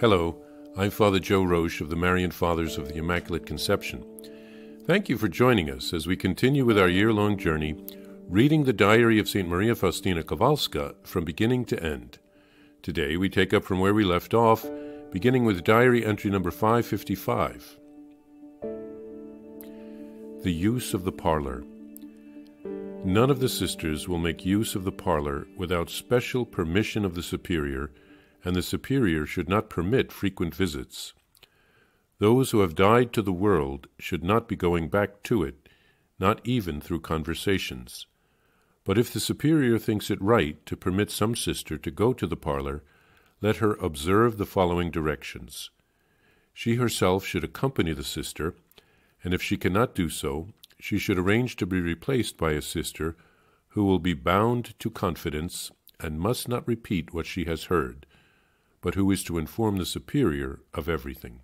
Hello, I'm Father Joe Roesch of the Marian Fathers of the Immaculate Conception. Thank you for joining us as we continue with our year-long journey, reading the diary of St. Maria Faustina Kowalska from beginning to end. Today we take up from where we left off, beginning with diary entry number 555. The use of the parlor. None of the sisters will make use of the parlor without special permission of the superior, and the superior should not permit frequent visits. Those who have died to the world should not be going back to it, not even through conversations. But if the superior thinks it right to permit some sister to go to the parlor, let her observe the following directions. She herself should accompany the sister, and if she cannot do so, she should arrange to be replaced by a sister who will be bound to confidence and must not repeat what she has heard, but who is to inform the superior of everything.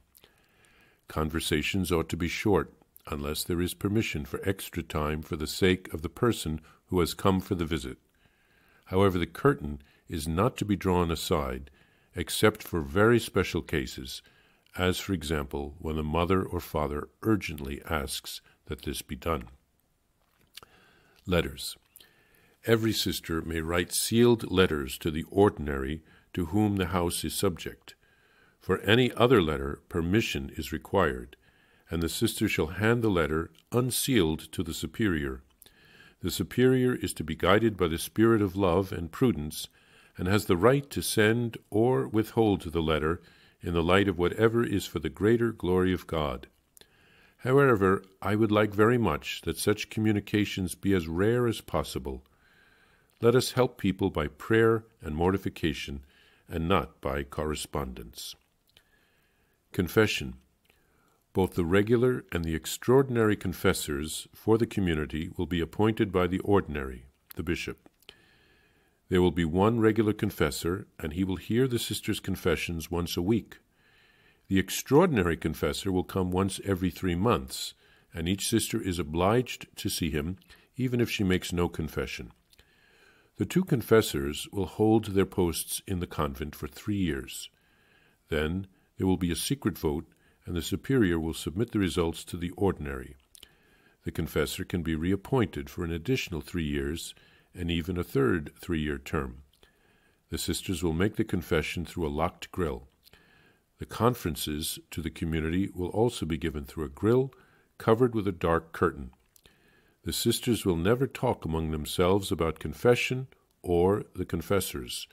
Conversations ought to be short, unless there is permission for extra time for the sake of the person who has come for the visit. However, the curtain is not to be drawn aside, except for very special cases, as, for example, when the mother or father urgently asks that this be done. Letters. Every sister may write sealed letters to the ordinary to whom the house is subject. For any other letter, permission is required, and the sister shall hand the letter unsealed to the superior. The superior is to be guided by the spirit of love and prudence, and has the right to send or withhold the letter in the light of whatever is for the greater glory of God. However, I would like very much that such communications be as rare as possible. Let us help people by prayer and mortification, and not by correspondence. Confession. Both the regular and the extraordinary confessors for the community will be appointed by the ordinary, the bishop. There will be one regular confessor, and he will hear the sisters' confessions once a week. The extraordinary confessor will come once every 3 months, and each sister is obliged to see him, even if she makes no confession. The 2 confessors will hold their posts in the convent for 3 years. Then there will be a secret vote, and the superior will submit the results to the ordinary. The confessor can be reappointed for an additional 3 years, and even a third 3-year term. The sisters will make the confession through a locked grill. The conferences to the community will also be given through a grill covered with a dark curtain. The sisters will never talk among themselves about confession or the confessors.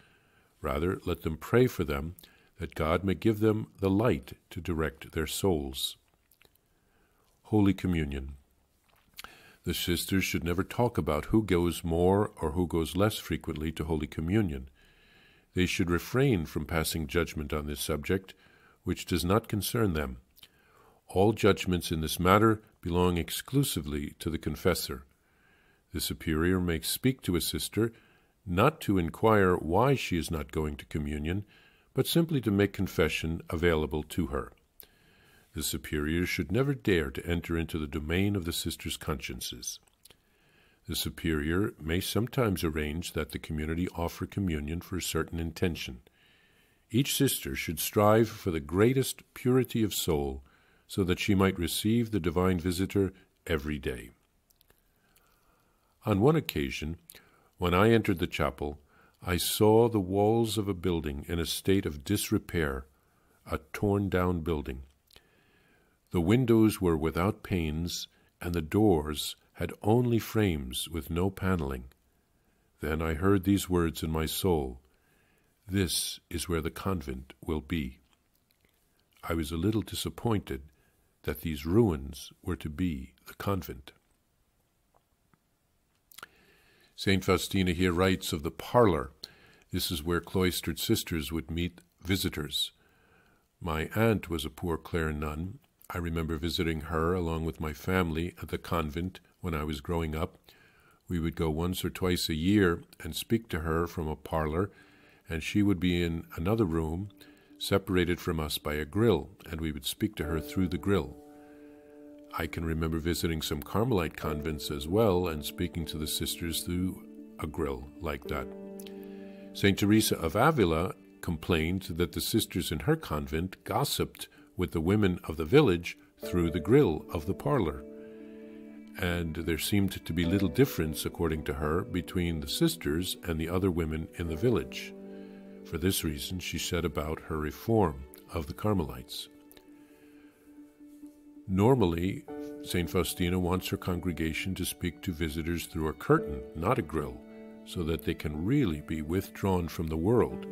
Rather, let them pray for them, that God may give them the light to direct their souls. Holy Communion. The sisters should never talk about who goes more or who goes less frequently to Holy Communion. They should refrain from passing judgment on this subject, which does not concern them. All judgments in this matter belong exclusively to the confessor. The superior may speak to a sister, not to inquire why she is not going to communion, but simply to make confession available to her. The superior should never dare to enter into the domain of the sisters' consciences. The superior may sometimes arrange that the community offer communion for a certain intention. Each sister should strive for the greatest purity of soul, so that she might receive the divine visitor every day. On one occasion, when I entered the chapel, I saw the walls of a building in a state of disrepair, a torn-down building. The windows were without panes, and the doors had only frames with no paneling. Then I heard these words in my soul, "This is where the convent will be." I was a little disappointed that these ruins were to be the convent. St. Faustina here writes of the parlor. This is where cloistered sisters would meet visitors. My aunt was a Poor Clare nun. I remember visiting her along with my family at the convent when I was growing up. We would go once or twice a year and speak to her from a parlor, and she would be in another room, separated from us by a grill, and we would speak to her through the grill. I can remember visiting some Carmelite convents as well and speaking to the sisters through a grill like that. St. Teresa of Avila complained that the sisters in her convent gossiped with the women of the village through the grill of the parlor, and there seemed to be little difference, according to her, between the sisters and the other women in the village. For this reason, she set about her reform of the Carmelites. Normally, St. Faustina wants her congregation to speak to visitors through a curtain, not a grill, so that they can really be withdrawn from the world.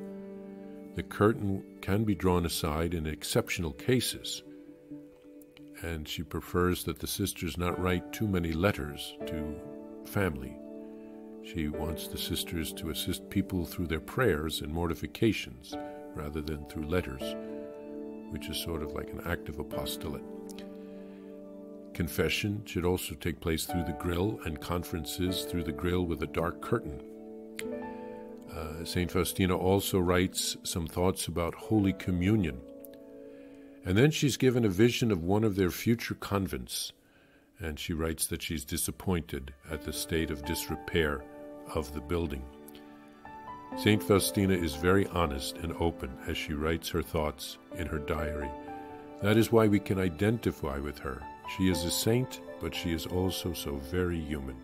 The curtain can be drawn aside in exceptional cases, and she prefers that the sisters not write too many letters to family. She wants the sisters to assist people through their prayers and mortifications rather than through letters, which is sort of like an act of apostolate. Confession should also take place through the grill, and conferences through the grill with a dark curtain. St. Faustina also writes some thoughts about Holy Communion. And then she's given a vision of one of their future convents, and she writes that she's disappointed at the state of disrepair of the building. St. Faustina is very honest and open as she writes her thoughts in her diary. That is why we can identify with her. She is a saint, but she is also so very human.